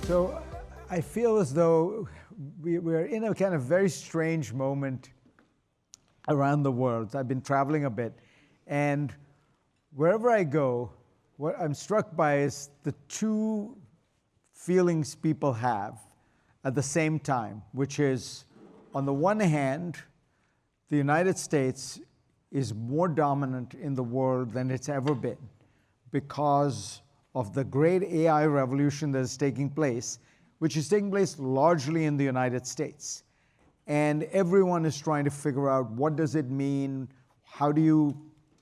So I feel as though we're in a kind of very strange moment around the world. I've been traveling a bit, and wherever I go, what I'm struck by is the two feelings people have at the same time, which is, on the one hand, the United States is more dominant in the world than it's ever been because of the great AI revolution that is taking place, which is taking place largely in the United States. And everyone is trying to figure out, what does it mean? How do you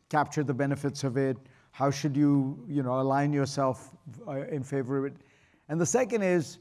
capture the benefits of it? How should you, align yourself in favor of it? And the second is,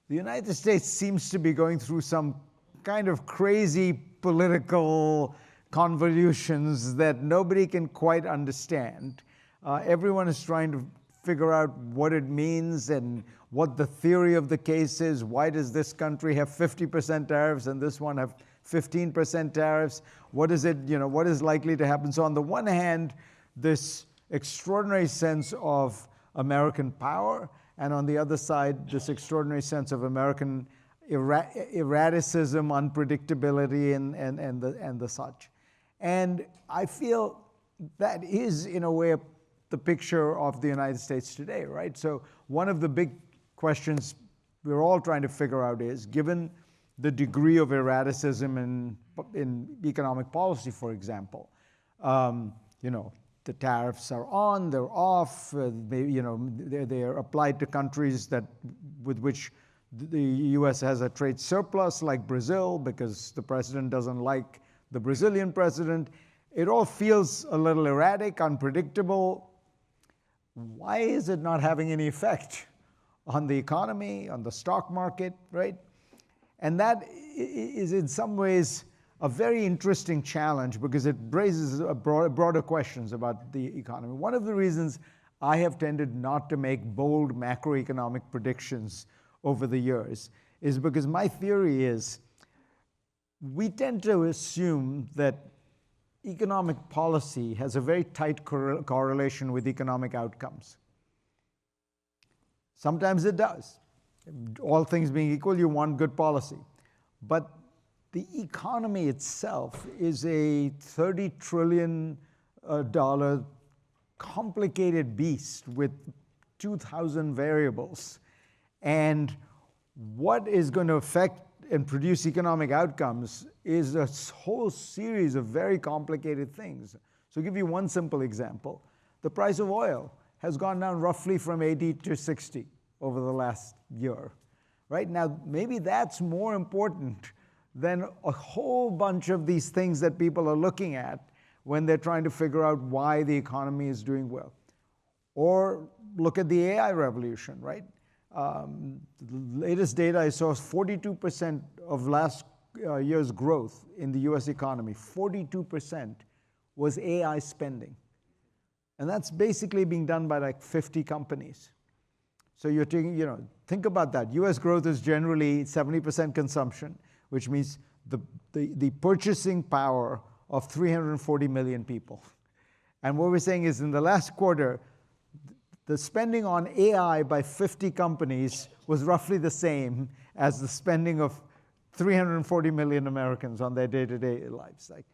the United States seems to be going through some kind of crazy political convolutions that nobody can quite understand. Everyone is trying to figure out what it means and what the theory of the case is. Why does this country have 50% tariffs and this one have 15% tariffs? What is it, what is likely to happen? So on the one hand, this extraordinary sense of American power, and on the other side, this extraordinary sense of American erraticism, unpredictability, and the such. And I feel that is, in a way, the picture of the United States today, right? So one of the big questions we're all trying to figure out is, given the degree of erraticism in economic policy, for example, the tariffs are on, they're off, they're applied to countries with which the U.S. has a trade surplus, like Brazil, because the president doesn't like the Brazilian president. It all feels a little erratic, unpredictable. Why is it not having any effect on the economy, on the stock market, right? And that is in some ways a very interesting challenge, because it raises broader questions about the economy. One of the reasons I have tended not to make bold macroeconomic predictions over the years is because my theory is we tend to assume that economic policy has a very tight correlation with economic outcomes. Sometimes it does. All things being equal, you want good policy. But the economy itself is a $30 trillion complicated beast with 2,000 variables. And what is going to affect and produce economic outcomes is a whole series of very complicated things. So I'll give you one simple example. The price of oil has gone down roughly from 80 to 60 over the last year. Right now, maybe that's more important than a whole bunch of these things that people are looking at when they're trying to figure out why the economy is doing well. Or look at the AI revolution, right? The latest data I saw is 42% of last year's growth in the US economy, 42% was AI spending. And that's basically being done by like 50 companies. So you're taking, think about that. US growth is generally 70% consumption, which means the purchasing power of 340 million people. And what we're saying is, in the last quarter, the spending on AI by 50 companies was roughly the same as the spending of 340 million Americans on their day-to-day lives. Like,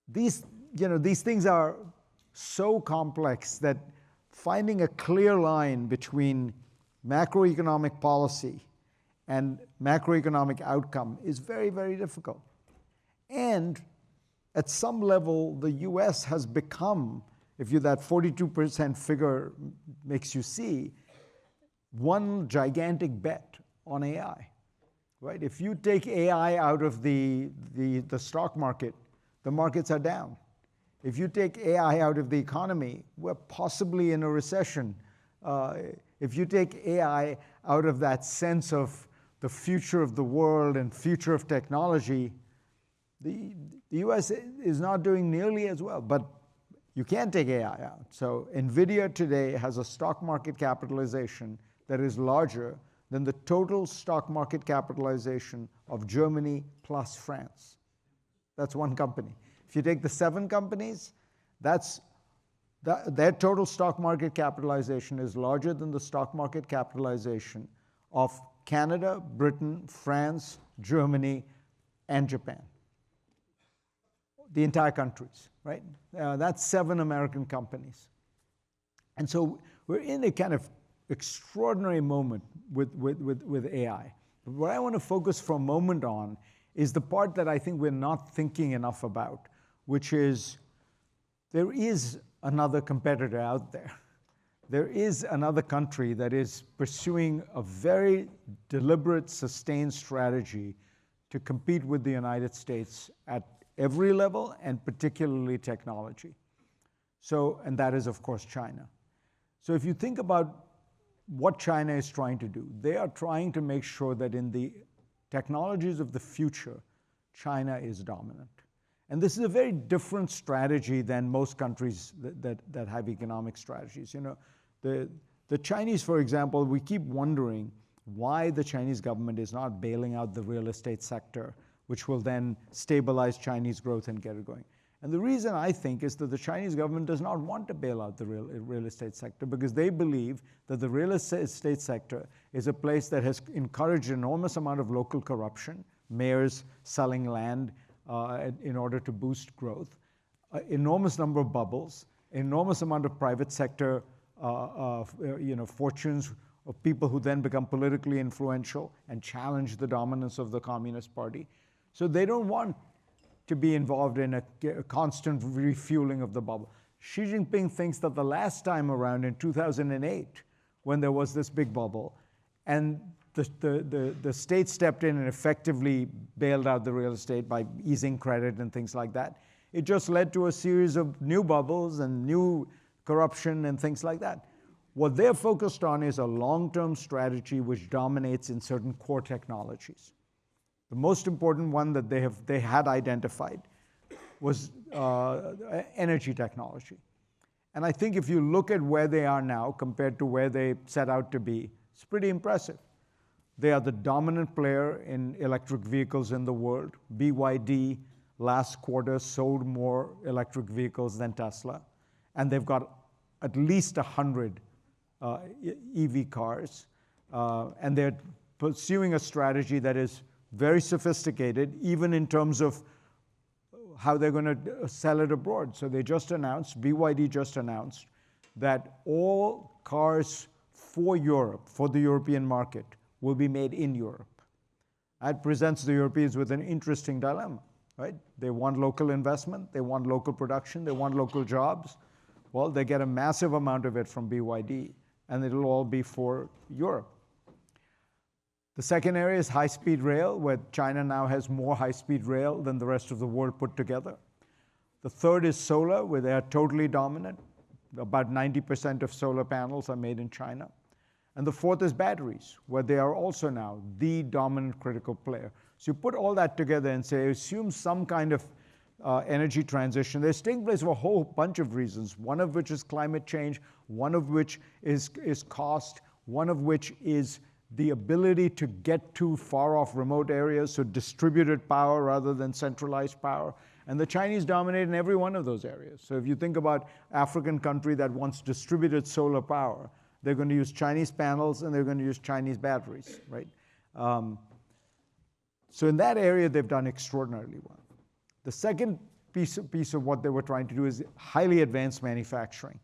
these things are so complex that finding a clear line between macroeconomic policy and macroeconomic outcome is very, very difficult. And at some level, the US has become, if that 42% figure makes you see, one gigantic bet on AI, right? If you take AI out of the stock market, the markets are down. If you take AI out of the economy, we're possibly in a recession. If you take AI out of that sense of the future of the world and future of technology, the US is not doing nearly as well. But you can't take AI out. So NVIDIA today has a stock market capitalization that is larger than the total stock market capitalization of Germany plus France. That's one company. If you take the 7 companies, their total stock market capitalization is larger than the stock market capitalization of Canada, Britain, France, Germany, and Japan. The entire countries, right? That's 7 American companies. And so we're in a kind of extraordinary moment with AI. But what I want to focus for a moment on is the part that I think we're not thinking enough about, which is there is another competitor out there. There is another country that is pursuing a very deliberate, sustained strategy to compete with the United States at every level, and particularly technology. So, and that is, of course, China. So if you think about what China is trying to do, they are trying to make sure that in the technologies of the future, China is dominant. And this is a very different strategy than most countries that have economic strategies. You know, the Chinese, for example, we keep wondering why the Chinese government is not bailing out the real estate sector, which will then stabilize Chinese growth and get it going. And the reason, I think, is that the Chinese government does not want to bail out the real estate sector because they believe that the real estate sector is a place that has encouraged an enormous amount of local corruption, mayors selling land in order to boost growth, enormous number of bubbles, enormous amount of private sector fortunes of people who then become politically influential and challenge the dominance of the Communist Party. So they don't want to be involved in a constant refueling of the bubble. Xi Jinping thinks that the last time around in 2008, when there was this big bubble, and the state stepped in and effectively bailed out the real estate by easing credit and things like that, it just led to a series of new bubbles and new corruption and things like that. What they're focused on is a long-term strategy which dominates in certain core technologies. The most important one that they had identified was energy technology. And I think if you look at where they are now compared to where they set out to be, it's pretty impressive. They are the dominant player in electric vehicles in the world. BYD last quarter sold more electric vehicles than Tesla. And they've got at least 100 EV cars. And they're pursuing a strategy that is very sophisticated, even in terms of how they're going to sell it abroad. So they just announced, BYD just announced, that all cars for Europe, for the European market, will be made in Europe. That presents the Europeans with an interesting dilemma, right? They want local investment, they want local production, they want local jobs. Well, they get a massive amount of it from BYD, and it'll all be for Europe. The second area is high-speed rail, where China now has more high-speed rail than the rest of the world put together. The third is solar, where they are totally dominant. About 90% of solar panels are made in China. And the fourth is batteries, where they are also now the dominant critical player. So you put all that together and say, assume some kind of energy transition. There's taking place for a whole bunch of reasons, one of which is climate change, one of which is cost, one of which is the ability to get to far-off remote areas, so distributed power rather than centralized power. And the Chinese dominate in every one of those areas. So if you think about African country that wants distributed solar power, they're going to use Chinese panels and they're going to use Chinese batteries, right? So in that area, they've done extraordinarily well. The second piece of what they were trying to do is highly advanced manufacturing.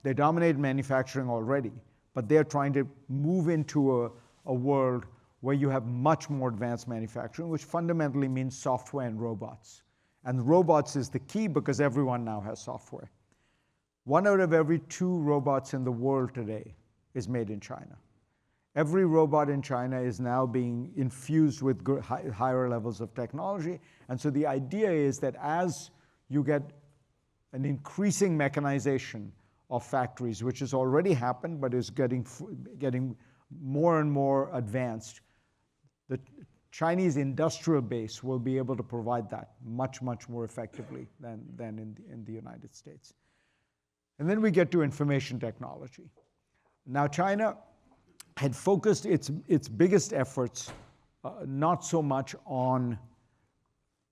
They dominate manufacturing already, but they're trying to move into a world where you have much more advanced manufacturing, which fundamentally means software and robots. And robots is the key because everyone now has software. 1 out of every 2 robots in the world today is made in China. Every robot in China is now being infused with higher levels of technology. And so the idea is that as you get an increasing mechanization of factories, which has already happened but is getting more and more advanced, the Chinese industrial base will be able to provide that much, much more effectively than in the United States. And then we get to information technology. Now, China had focused its biggest efforts not so much on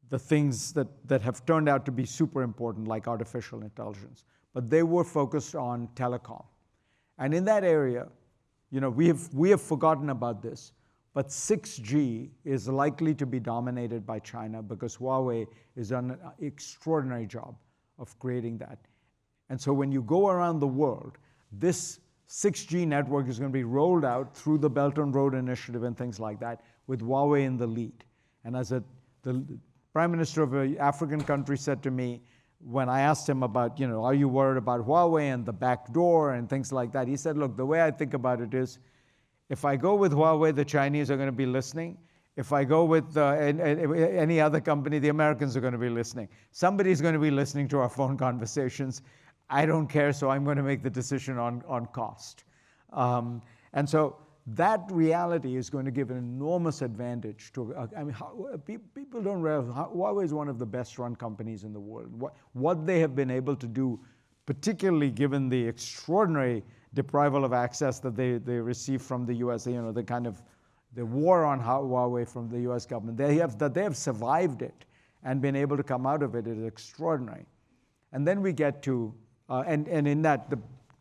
the things that have turned out to be super important, like artificial intelligence, but they were focused on telecom. And in that area, we have forgotten about this, but 6G is likely to be dominated by China because Huawei has done an extraordinary job of creating that. And so when you go around the world, this 6G network is going to be rolled out through the Belt and Road Initiative and things like that, with Huawei in the lead. And as the Prime Minister of an African country said to me, when I asked him about, are you worried about Huawei and the back door and things like that, he said, look, the way I think about it is, if I go with Huawei, the Chinese are going to be listening. If I go with any other company, the Americans are going to be listening. Somebody's going to be listening to our phone conversations. I don't care, so I'm going to make the decision on cost. And so that reality is going to give an enormous advantage to, people don't realize, Huawei is one of the best run companies in the world. What they have been able to do, particularly given the extraordinary deprival of access that they receive from the US, the war on Huawei from the US government, they have survived it and been able to come out of it is extraordinary. And then we get to, and in that, the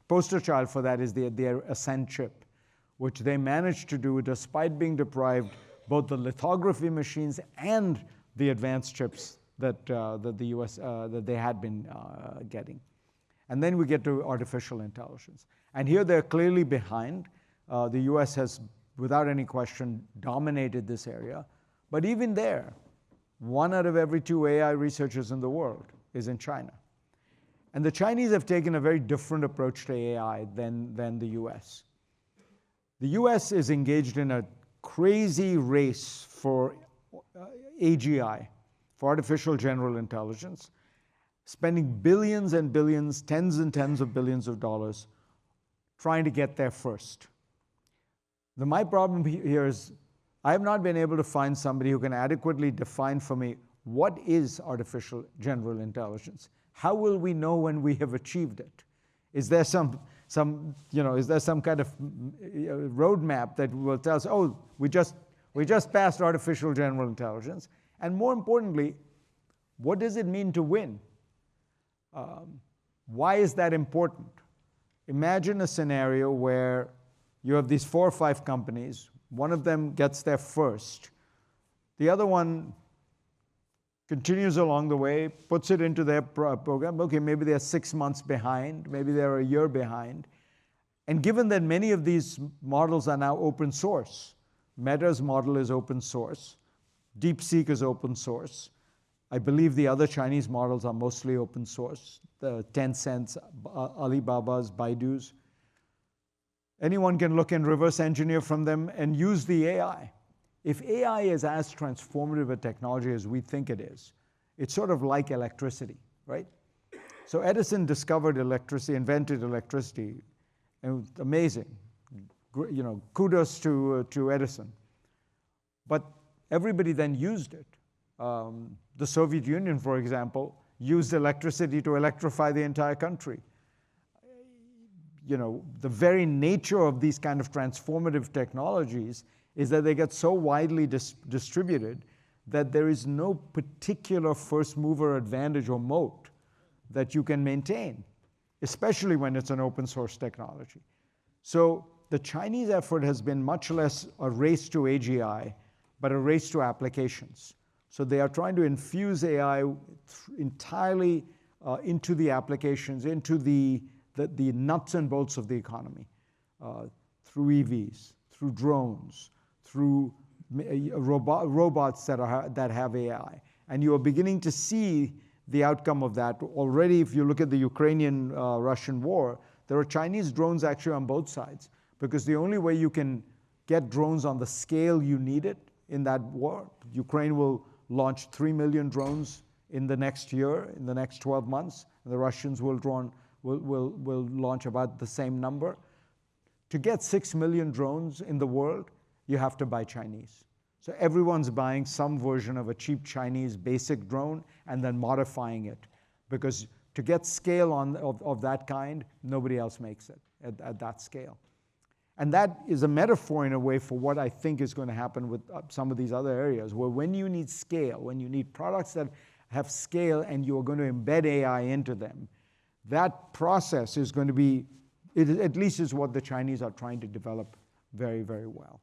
poster child for that is their Ascend chip, which they managed to do despite being deprived both the lithography machines and the advanced chips that the US, that they had been getting. And then we get to artificial intelligence. And here they're clearly behind. The US has, without any question, dominated this area. But even there, 1 out of every 2 AI researchers in the world is in China. And the Chinese have taken a very different approach to AI than the US. The US is engaged in a crazy race for AGI, for artificial general intelligence, spending billions and billions, tens and tens of billions of dollars, trying to get there first. My problem here is I have not been able to find somebody who can adequately define for me what is artificial general intelligence. How will we know when we have achieved it? Is there some kind of roadmap that will tell us, oh, we just passed artificial general intelligence? And more importantly, what does it mean to win? Why is that important? Imagine a scenario where you have these 4 or 5 companies. One of them gets there first. The other one continues along the way, puts it into their program. Okay, maybe they're 6 months behind. Maybe they're a year behind. And given that many of these models are now open source, Meta's model is open source, DeepSeek is open source. I believe the other Chinese models are mostly open source, the Tencent's, Alibaba's, Baidu's. Anyone can look and reverse engineer from them and use the AI. If AI is as transformative a technology as we think it is, it's sort of like electricity, right? So Edison discovered electricity, invented electricity, and it was amazing. Kudos to Edison. But everybody then used it. The Soviet Union, for example, used electricity to electrify the entire country. The very nature of these kind of transformative technologies is that they get so widely distributed that there is no particular first mover advantage or moat that you can maintain, especially when it's an open source technology. So the Chinese effort has been much less a race to AGI, but a race to applications. So they are trying to infuse AI entirely into the applications, into the nuts and bolts of the economy, through EVs, through drones, through robots that have AI. And you are beginning to see the outcome of that. Already, if you look at the Ukrainian-Russian war, there are Chinese drones actually on both sides, because the only way you can get drones on the scale you need it in that war, Ukraine will launch 3 million drones in the next year, in the next 12 months. And the Russians will launch about the same number. To get 6 million drones in the world, you have to buy Chinese. So everyone's buying some version of a cheap Chinese basic drone and then modifying it. Because to get scale of that kind, nobody else makes it at that scale. And that is a metaphor in a way for what I think is going to happen with some of these other areas, where when you need scale, when you need products that have scale and you're going to embed AI into them, that process is going to be it at least is what the Chinese are trying to develop very, very well.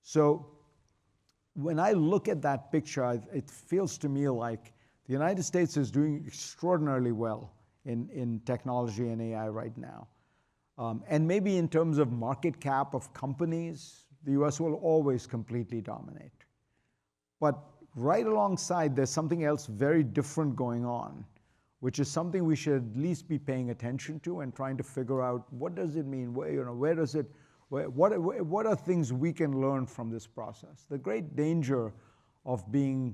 So when I look at that picture, it feels to me like the United States is doing extraordinarily well in technology and AI right now. And maybe in terms of market cap of companies, the US will always completely dominate. But right alongside, there's something else very different going on, which is something we should at least be paying attention to and trying to figure out what does it mean, where does it, what are things we can learn from this process? The great danger of doing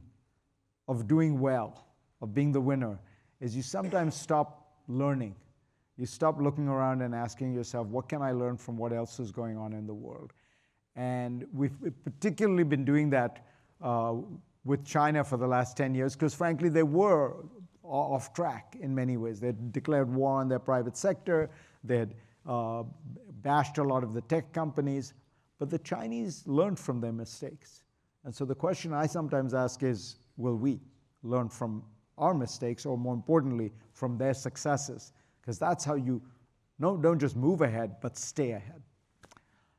well, of being the winner, is you sometimes stop learning. You stop looking around and asking yourself, what can I learn from what else is going on in the world? And we've particularly been doing that with China for the last 10 years, because frankly, they were off track in many ways. They'd declared war on their private sector. They had bashed a lot of the tech companies. But the Chinese learned from their mistakes. And so the question I sometimes ask is, will we learn from our mistakes, or more importantly, from their successes? Because that's how you don't just move ahead, but stay ahead.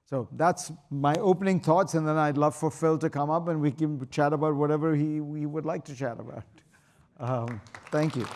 So that's my opening thoughts, and then I'd love for Phil to come up and we can chat about whatever we would like to chat about. Thank you.